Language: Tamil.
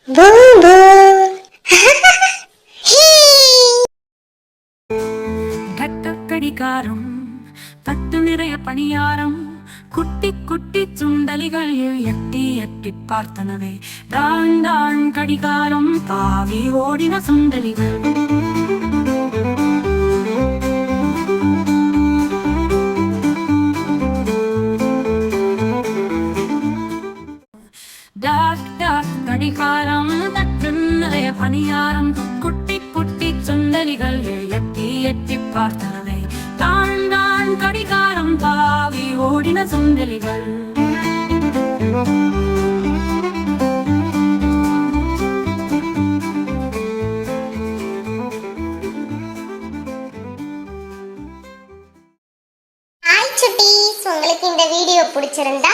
Boom boom. கடிகாரம் தட்டு நிறைய பணியாரம் குட்டி குட்டி சுண்டலிகள் எட்டி எட்டி பார்த்தனவே தான் தான் கடிகாரம் தாவி ஓடின சுண்டலிகள் கடிகாரம் தட்டு நிறைய பணியாரம் குட்டி குட்டி சுண்டலிகள் எட்டி எட்டி பார்த்தனவே தான் தான் கடிகாரம் தாவி ஓடின சுண்டலிகள் ஹாய் சுட்டீஸ், உங்களுக்கு இந்த வீடியோ பிடிச்சிருந்தா